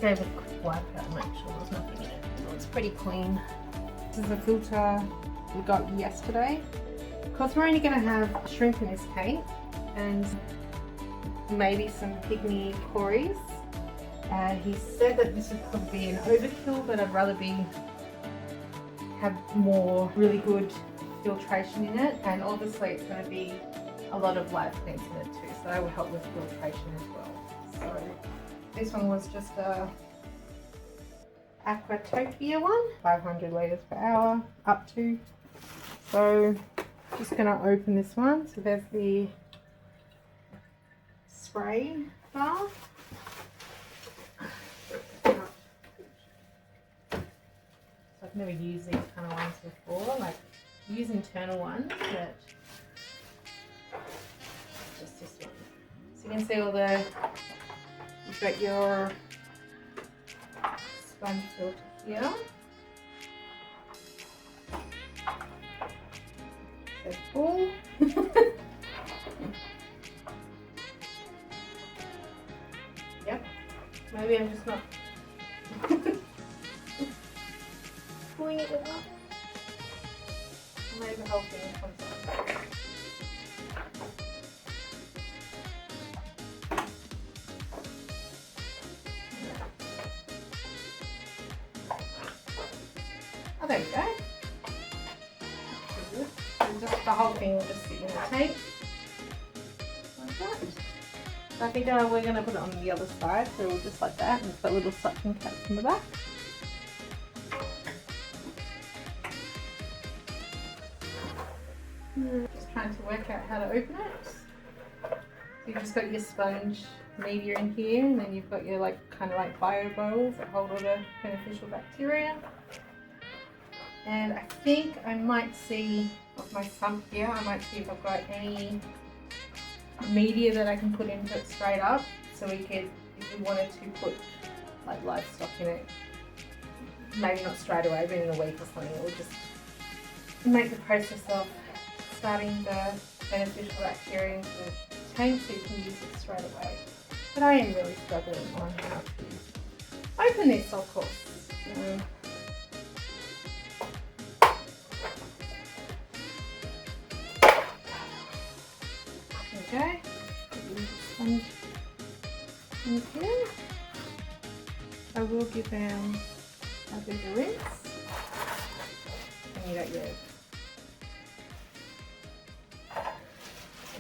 gave it a quick wipe out to make sure there's nothing in it. It looks pretty clean. This is the filter we got yesterday. Because we're only going to have shrimp in this tank and maybe some pygmy cories. He said that this would probably be an overkill, but I'd rather have more really good filtration in it, and obviously it's going to be a lot of live plants in it too, so that will help with filtration as well. So this one was just a Aquatopia one, 500 litres per hour up to. So just going to open this one. So there's the spray bar. I've never used these kind of ones before, like use internal ones, but just this one. So you can see all you've got your sponge filter here. So full. Yep, maybe I'm just not pulling it enough. Maybe the whole thing comes out. Oh, there we go. And just the whole thing will just sit in the tank like that. So I think we're going to put it on the other side, so we'll just like that, and it's got little suction caps in the back. Just trying to work out how to open it. So you've just got your sponge media in here, and then you've got your kind of bio bowls that hold all the beneficial bacteria. And I think I might see off my sump here, I might see if I've got any media that I can put into it straight up, so we could, if we wanted to put livestock in it, maybe not straight away, but in a week or something, it will just make the process of starting the beneficial bacteria into the tank so you can use it straight away. But I am really struggling on how to open this, of course. Okay, sponge in here. I will give them a bit of rinse. And you got your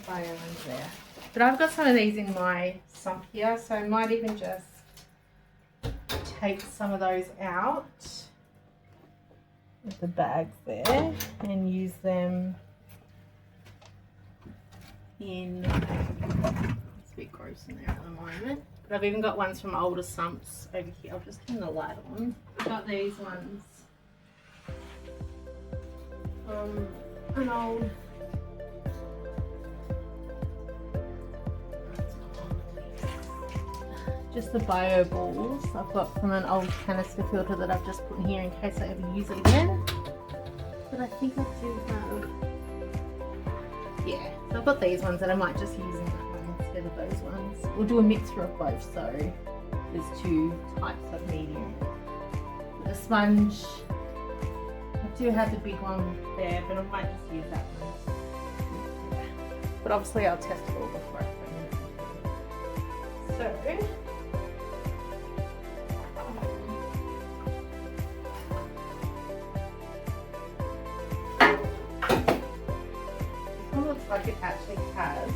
bio under there. But I've got some of these in my sump here, so I might even just take some of those out with the bags there and use them in, it's a bit gross in there at the moment, but I've even got ones from older sumps over here. I'll just turn the light on. I've got these ones from an old, just the bio balls I've got from an old canister filter that I've just put in here in case I ever use it again. But I think I do have, yeah, so I've got these ones that I might just use in that one instead of those ones. We'll do a mixture of both, so there's two types of medium. The sponge, I do have the big one there, but I might just use that one. But obviously I'll test it all before I put it in. So, like it actually has,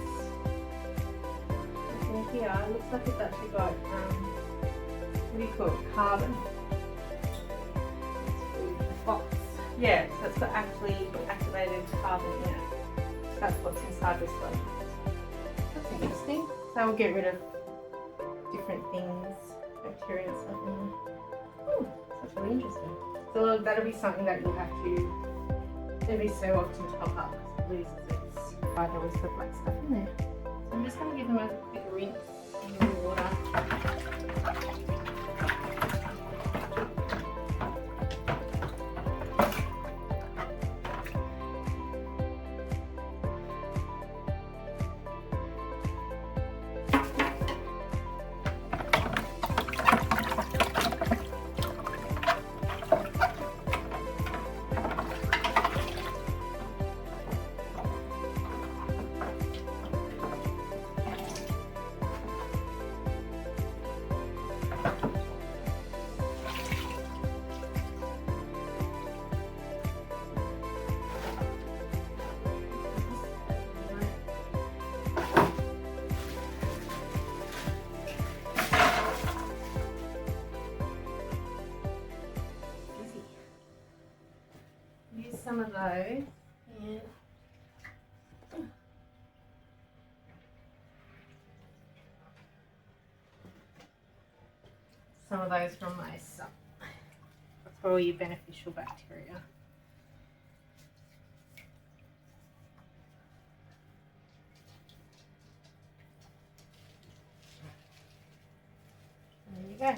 in here it looks like it's actually got what do you call it, carbon, box, yeah, so it's got actually activated carbon in it. So that's what's inside this one. That's interesting. So we'll get rid of different things, bacteria and stuff in there. Oh, that's really interesting. So that'll be something that you'll have to every so often top up because it loses its there was the black stuff in there. So I'm just going to give them a quick rinse in the water. some of those in. Some of those from my sump for all your beneficial bacteria. There you go.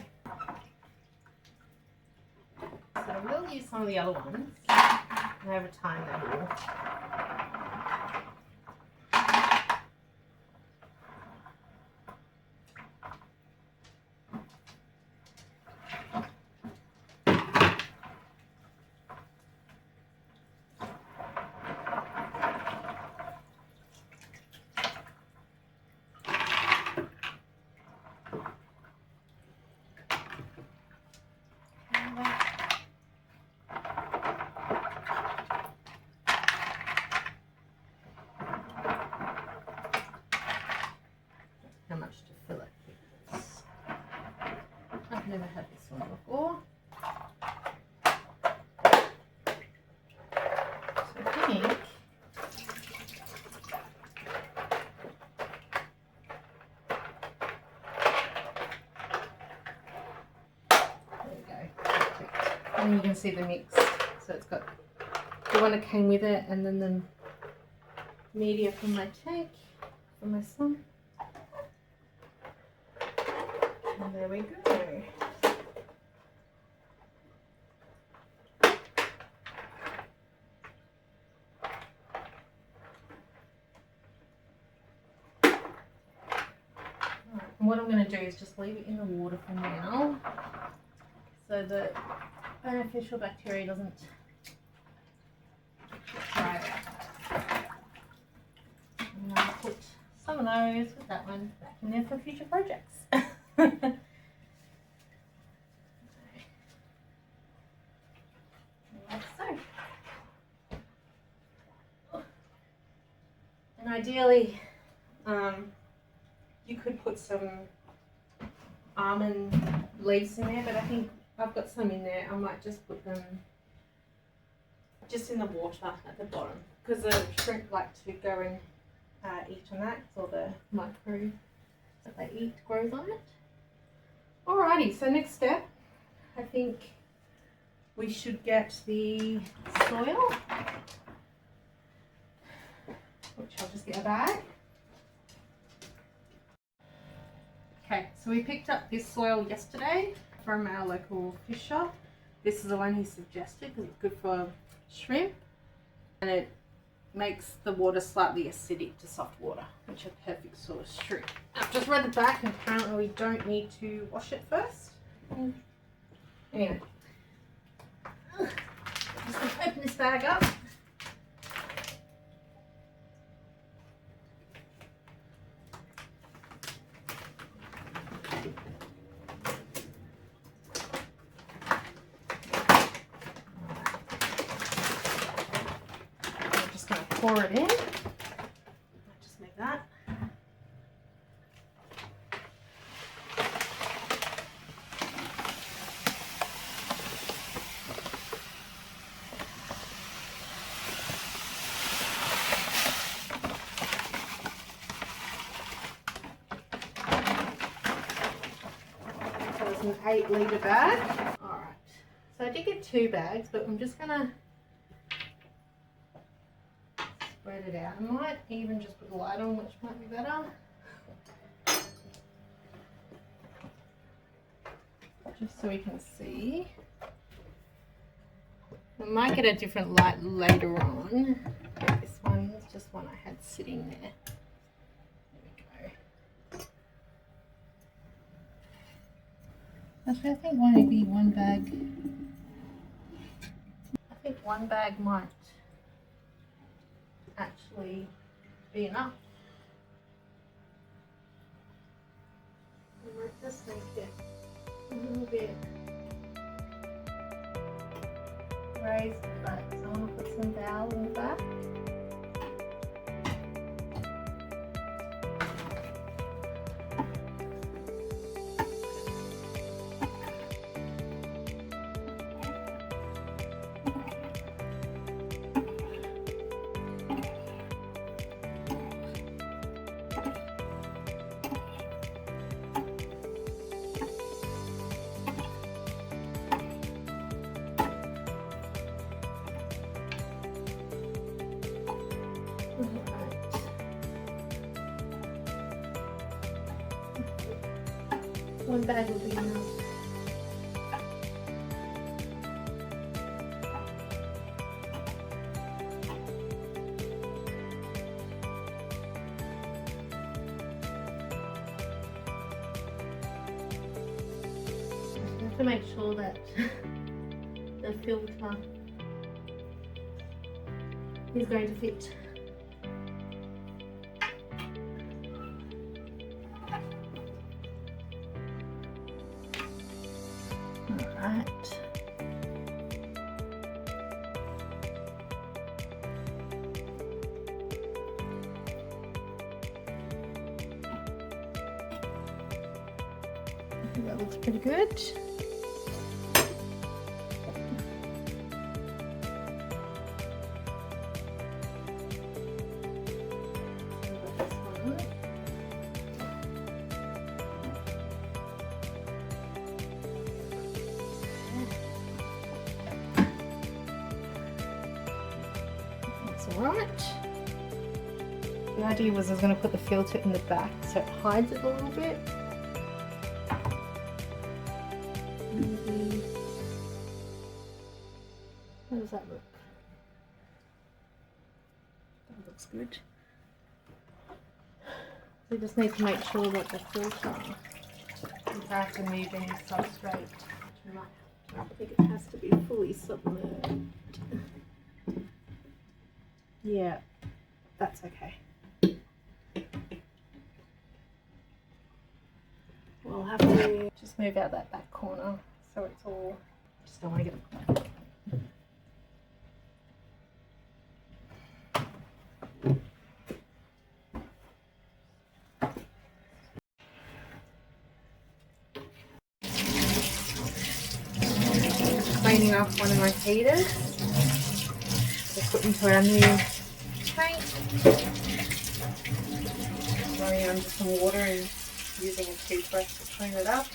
So we'll use some of the other ones, and over time they will. How much to fill it? I've never had this one before. So I think there we go. Perfect. And you can see the mix. So it's got the one that came with it, and then the media from my tank, from my sump. And there we go. And what I'm going to do is just leave it in the water for now, so the beneficial bacteria doesn't dry out. And I'll put some of those with that one back in there for future projects. Like so. And ideally, you could put some almond leaves in there, but I think I've got some in there. I might just put them just in the water at the bottom, because the shrimp like to go and eat on that, so the micro that they eat grows on it. Alrighty, so next step, I think we should get the soil, which I'll just get a bag. Okay, so we picked up this soil yesterday from our local fish shop. This is the one he suggested because it's good for shrimp, and it makes the water slightly acidic to soft water, which is a perfect sort of shrimp. I've just read the back, and apparently we don't need to wash it first. Anyway, I'm just going to open this bag up. Pour it in. Just make that. So it's an 8-litre bag. All right. So I did get 2 bags, but I'm just gonna spread it out. I might even just put the light on, which might be better. Just so we can see. I might get a different light later on. This one is just one I had sitting there. There we go. Actually, I think maybe one bag. I think one bag might actually be enough. I might just make it a little bit raised back, so I want to put some dowel in the back. One bag will be enough. You have to make sure that the filter is going to fit. Alright. I think that looks pretty good. Right. The idea was I was going to put the filter in the back so it hides it a little bit. Maybe. How does that look? That looks good. We just need to make sure that the filter, if I have to move any substrate, I think it has to be fully submerged. Yeah, that's okay. We'll have to just move out that back corner so it's all, just don't want to get cleaning off one of my heaters. Just put into our new tank. Throwing under some water and using a toothbrush to clean it up.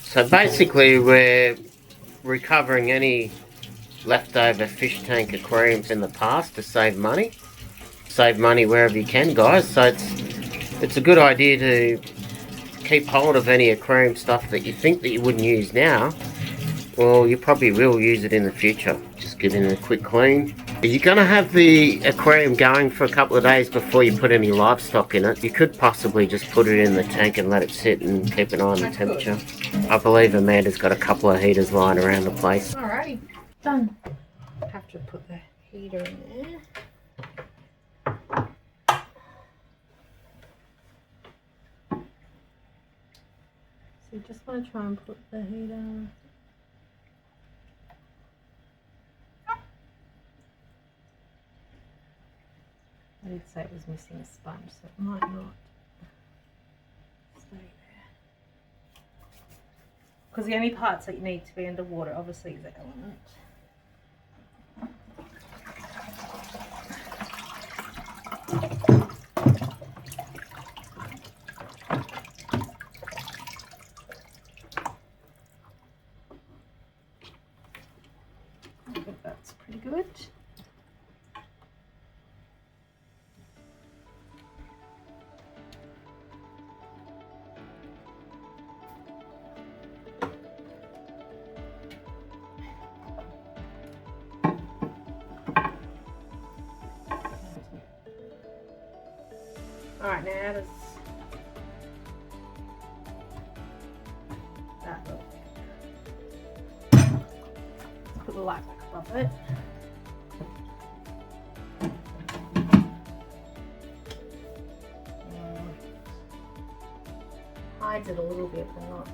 So basically we're recovering any leftover fish tank aquariums in the past to save money. Save money wherever you can, guys. So it's a good idea to keep hold of any aquarium stuff that you think that you wouldn't use now. Well, you probably will use it in the future. Just give it a quick clean. You're going to have the aquarium going for a couple of days before you put any livestock in it. You could possibly just put it in the tank and let it sit and keep an eye on the temperature. I believe Amanda's got a couple of heaters lying around the place. Alrighty, done. Have to put the heater in there. So you just want to try and put the heater. I did say it was missing a sponge, so it might not stay there. Because the only parts that you need to be underwater, obviously, is the element. I think that's pretty good. Alright, now how does that look? Let's put the light back above it. Hides it a little bit, but not.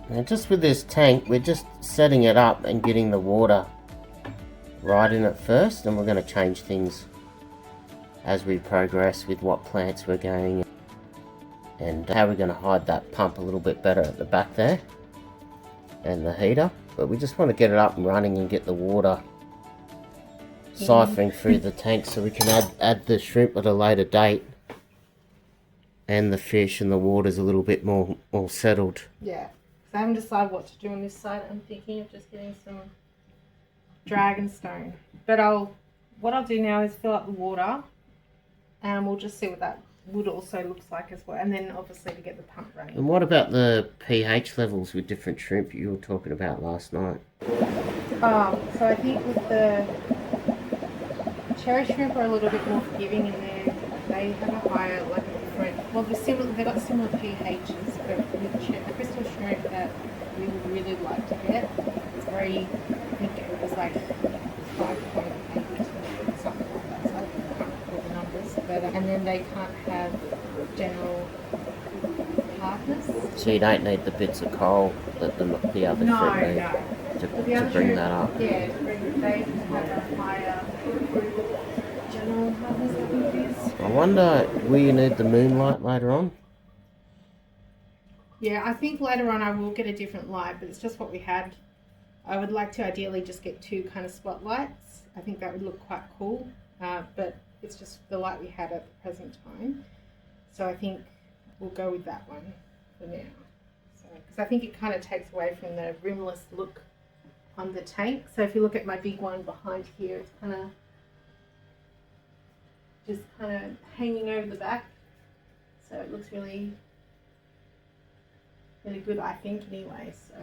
Now just with this tank, we're just setting it up and getting the water right in it first, and we're going to change things as we progress with what plants we're going and how we're going to hide that pump a little bit better at the back there and the heater. But we just want to get it up and running and get the water siphoning through the tank so we can add the shrimp at a later date, and the fish, and the water's a little bit more settled. Yeah, so I haven't decided what to do on this side. I'm thinking of just getting some dragonstone. But what I'll do now is fill up the water, and we'll just see what that wood also looks like as well. And then obviously to get the pump running. And what about the pH levels with different shrimp you were talking about last night? So I think with the cherry shrimp are a little bit more forgiving, and they have a higher, like a different, well they've got similar pHs, but with the crystal shrimp that we would really like to get, it's very, I think it was like 5.8 something like that, so I can't recall the numbers, but and then they can't have general hardness. So you don't need the bits of coral that the other shrimp need to bring that up. Yeah, they have a higher general hardness, I think it is. I wonder, will you need the moonlight later on? Yeah, I think later on I will get a different light, but it's just what we had. I would like to ideally just get 2 kind of spotlights. I think that would look quite cool, but it's just the light we had at the present time. So I think we'll go with that one for now. Because I think it kind of takes away from the rimless look on the tank. So if you look at my big one behind here, it's kind of just hanging over the back. So it looks really, really good, I think, anyway. So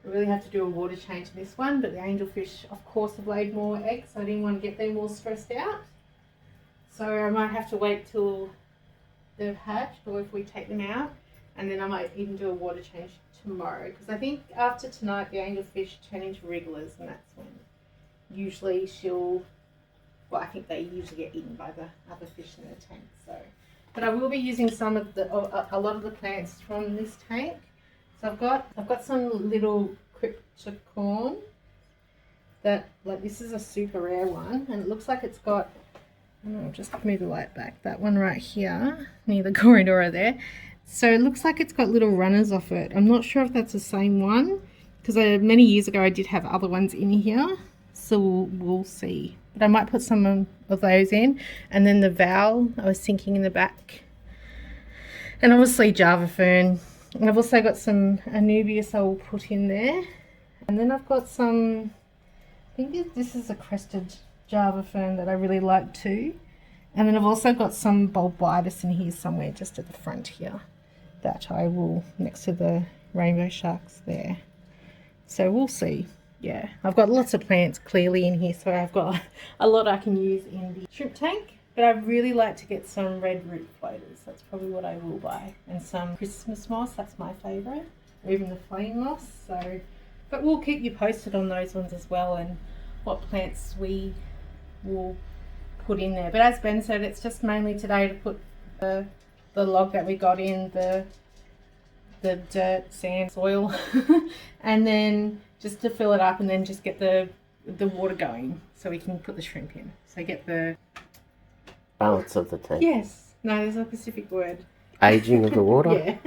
we really have to do a water change in this one, but the angelfish, of course, have laid more eggs, so I didn't want to get them all stressed out. So I might have to wait till they've hatched, or if we take them out, and then I might even do a water change tomorrow, because I think after tonight the angelfish turn into wrigglers, and that's when usually I think they usually get eaten by the other fish in the tank. So, but I will be using some of a lot of the plants from this tank. So I've got some little cryptocorn that, like, this is a super rare one, and it looks like it's got, I'll just move the light back, that one right here near the corridor there. So it looks like it's got little runners off it. I'm not sure if that's the same one, because many years ago I did have other ones in here, so we'll see. But I might put some of those in, and then the Val I was thinking in the back, and obviously Java fern, and I've also got some Anubias I will put in there, and then I've got some, I think this is a crested Java fern that I really like too, and then I've also got some Bulbitis in here somewhere just at the front here that I will, next to the rainbow sharks there. So we'll see. Yeah, I've got lots of plants clearly in here, so I've got a lot I can use in the shrimp tank. But I'd really like to get some red root floaters. That's probably what I will buy. And some Christmas moss, that's my favourite. Or even the flame moss. So, but we'll keep you posted on those ones as well, and what plants we will put in there. But as Ben said, it's just mainly today to put the log that we got in, the dirt, sand, soil, and then just to fill it up, and then just get the water going so we can put the shrimp in. So get the balance of the tank. Yes. No, there's a specific word. Aging of the water. Yeah.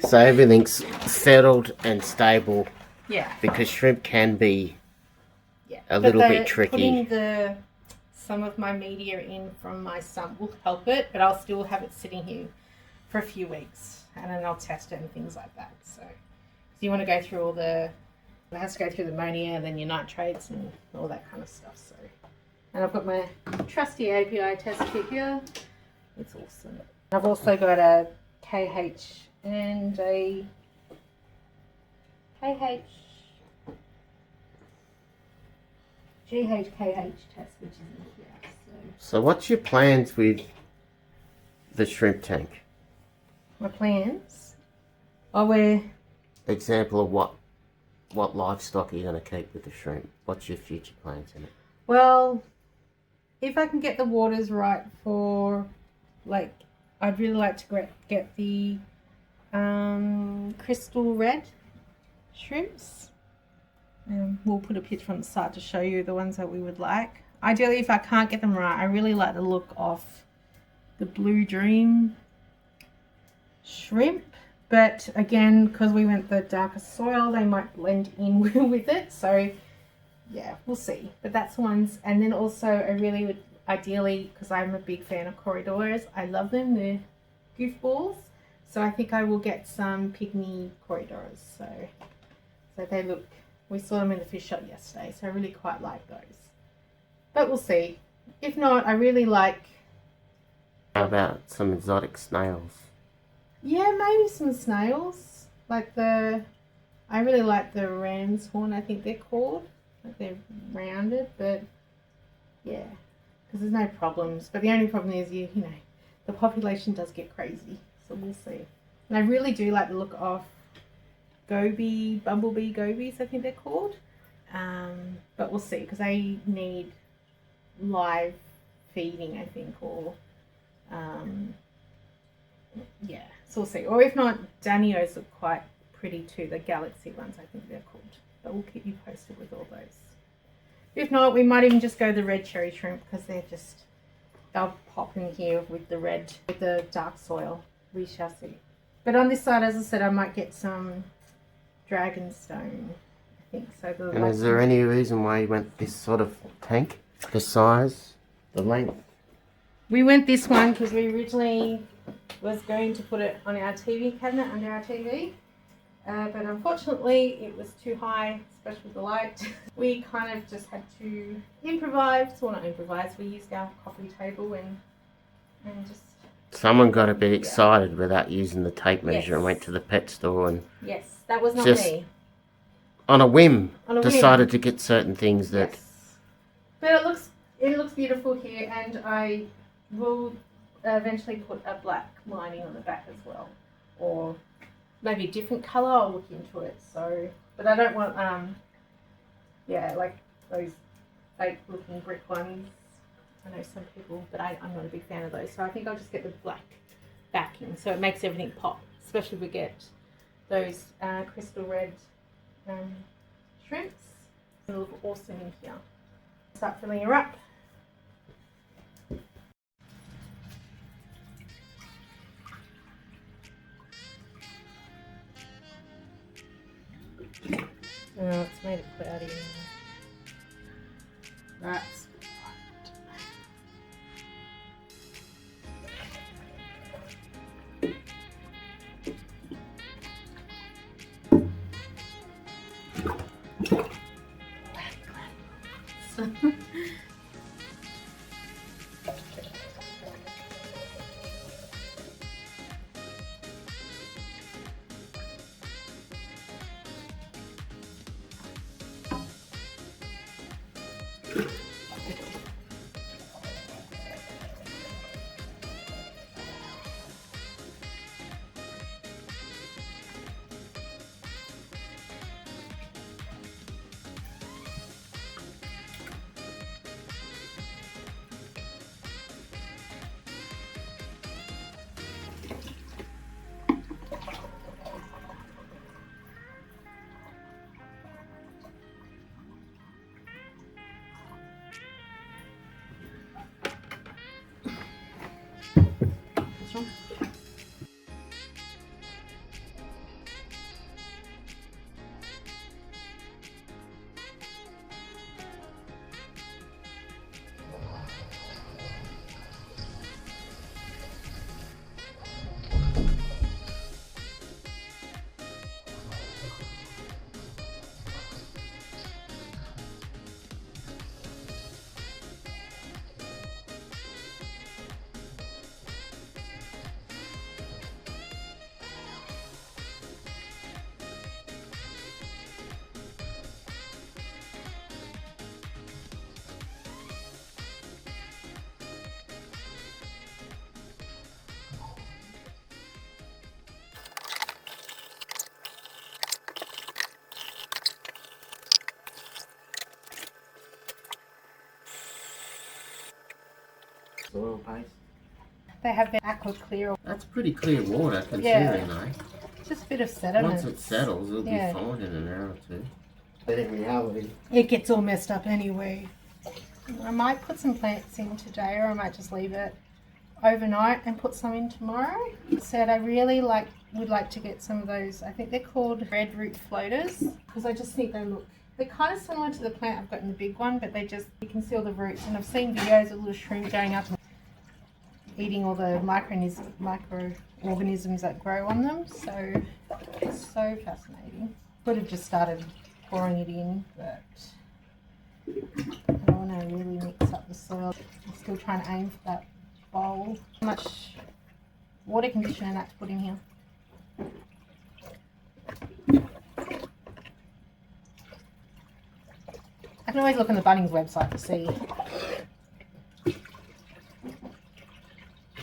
So everything's settled and stable. Yeah. Because shrimp can be a little bit tricky. Putting some of my media in from my sump will help it, but I'll still have it sitting here for a few weeks, and then I'll test it and things like that. So you want to go through it has to go through the ammonia and then your nitrates and all that kind of stuff. So, and I've got my trusty API test kit here. It's awesome. I've also got a KH and a GHKH test, which is in here. So what's your plans with the shrimp tank? My plans? Example of what livestock are you going to keep with the shrimp? What's your future plans in it? Well, if I can get the waters right for, like, I'd really like to get the crystal red shrimps. We'll put a picture on the side to show you the ones that we would like. Ideally, if I can't get them right, I really like the look of the Blue Dream shrimp. But again, because we went the darker soil, they might blend in with it. So yeah, we'll see. But that's the ones. And then also I really would ideally, because I'm a big fan of corridors, I love them. They're goofballs. So I think I will get some pygmy corridors. So they look, we saw them in the fish shop yesterday. So I really quite like those. But we'll see. If not, I really like... How about some exotic snails? Yeah, maybe some snails. Like I really like the ram's horn, I think they're called. Like they're rounded, but yeah, because there's no problems. But the only problem is, you know, the population does get crazy. So we'll see. And I really do like the look of bumblebee gobies, I think they're called. But we'll see, because they need live feeding, I think, or yeah, so we'll see. Or if not, Danios look quite pretty too, the galaxy ones, I think they're called. But we'll keep you posted with all those. If not, we might even just go the red cherry shrimp, because they'll pop in here with the dark soil. We shall see. But on this side, as I said, I might get some dragonstone, I think. So and is there any reason why you went this sort of tank? The size, the length? We went this one because we originally was going to put it on our TV cabinet under our TV. But unfortunately it was too high, especially with the light. We kind of just had to improvise. Well, not improvise, we used our coffee table and just... Someone got a bit excited without using the tape measure and Yes. went to the pet store and... Yes, that was not just me. On a whim, decided whim. to get certain things that... Yes. But it looks beautiful here, and I will eventually put a black lining on the back as well. Or... maybe a different colour, I'll look into it. So, but I don't want, yeah, like those fake looking brick ones. I know some people, but I'm not a big fan of those. So I think I'll just get the black backing, so it makes everything pop. Especially if we get those crystal red shrimps. It'll look awesome in here. Start filling her up. Oh, it's made it cloudy. That's right. Soil base. They have their aqua clear. That's pretty clear water considering, though. just a bit of sediment. Once it settles, it'll be fine in an hour or two. But in reality, it gets all messed up anyway. I might put some plants in today, or I might just leave it overnight and put some in tomorrow. Said I really would like to get some of those. I think they're called red root floaters, because I just think they're kind of similar to the plant I've got in the big one, but you can see all the roots. And I've seen videos of little shrimp going up and eating all the microorganisms that grow on them. So it's so fascinating. Could have just started pouring it in, but I don't want to really mix up the soil. I'm still trying to aim for that bowl. How much water conditioner not to put in here? I can always look on the Bunnings website to see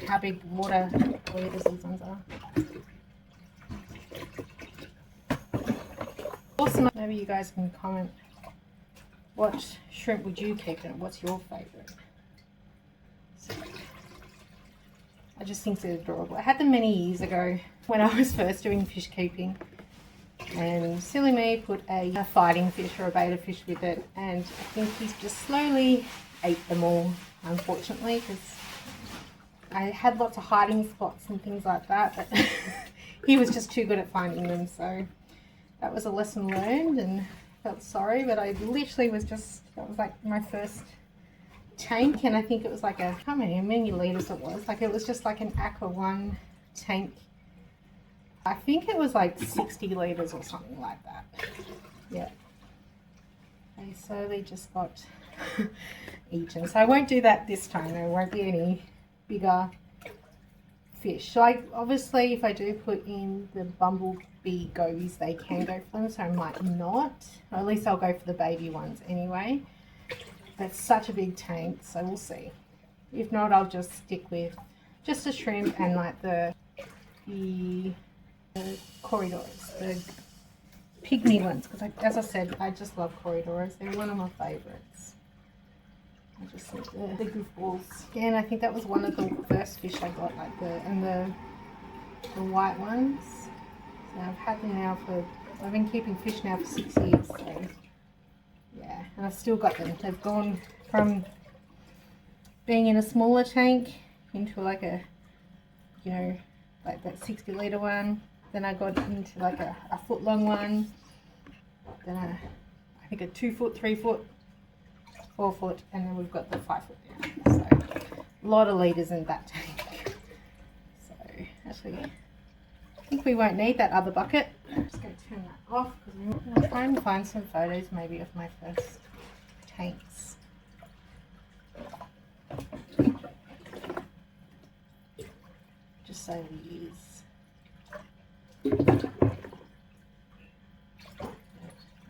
how big water liters these ones are. Awesome. Maybe you guys can comment, what shrimp would you keep and what's your favourite? So, I just think they're adorable. I had them many years ago when I was first doing fish keeping, and silly me put a fighting fish or a betta fish with it, and I think he's just slowly ate them all, unfortunately, because I had lots of hiding spots and things like that, but he was just too good at finding them. So that was a lesson learned, and felt sorry, but I literally was just, that was like my first tank, and I think it was like a, I can't remember how many litres it was, like it was just like an Aqua One tank. I think it was like 60 litres or something like that. Yeah. They slowly just got eaten. So I won't do that this time. There won't be any bigger fish. So obviously if I do put in the bumblebee gobies, they can go for them, so I might not. Or at least I'll go for the baby ones anyway. That's such a big tank, so we'll see. If not, I'll just stick with just a shrimp and like the corridors, the pygmy ones, because as I said, I just love corridors. They're one of my favourites. I just think the goofballs. And I think that was one of the first fish I got, like the white ones. So I've had them now I've been keeping fish now for 6 years. So yeah, and I've still got them. They've gone from being in a smaller tank into like a, you know, like that 60 litre one. Then I got into like a foot long one. Then I think a 2 foot, 3 foot, 4 foot, and then we've got the 5 foot now. So a lot of litres in that tank. So actually, I think we won't need that other bucket. I'm just going to turn that off because I'm going to try and find some photos maybe of my first tanks. Just over the years.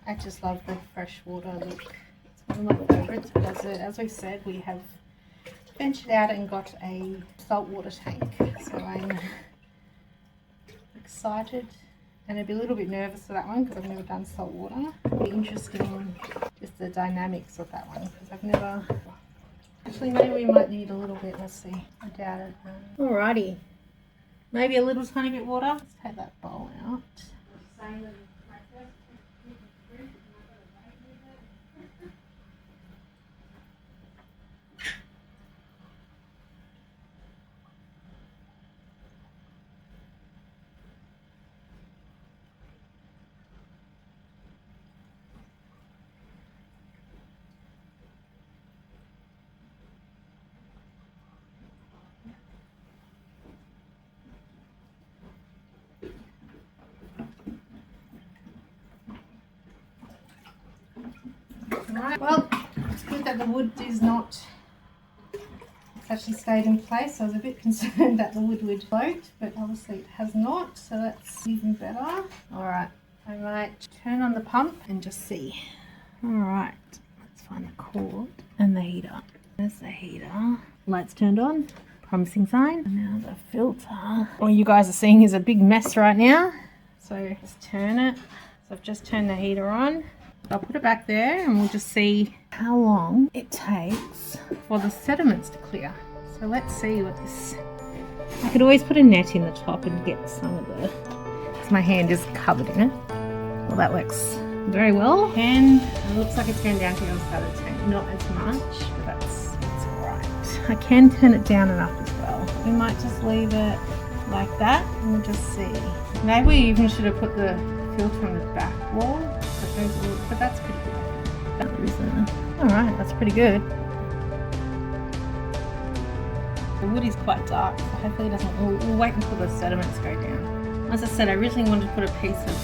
I just love the freshwater look. It's one of my favourites, but as we said, we have ventured out and got a saltwater tank. So I'm excited and I'd be a little bit nervous for that one because I've never done saltwater. It'll be interesting just the dynamics of that one because I've never... Actually, maybe we might need a little bit. Let's see. I doubt it. Alrighty. Maybe a little tiny bit water. Let's take that bowl out. Right, well, it's good that the wood is not, it's actually stayed in place. I was a bit concerned that the wood would float, but obviously it has not, so that's even better. Alright, I might turn on the pump and just see. Alright, let's find the cord and the heater. There's the heater. Lights turned on, promising sign. And now the filter. All you guys are seeing is a big mess right now, so just turn it. So I've just turned the heater on. I'll put it back there and we'll just see how long it takes for the sediments to clear. So let's see what this... I could always put a net in the top and get some of the because my hand is covered in it. Well, that works very well. And it looks like it's going down to the other side of the tank. Not as much, but that's alright. I can turn it down enough as well. We might just leave it like that and we'll just see. Maybe we even should have put the filter on the back wall, but that's pretty good. Alright, that's pretty good. The wood is quite dark, so hopefully it doesn't. We'll wait until the sediments go down. As I said, I originally wanted to put a piece of,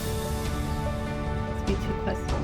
let's be too close to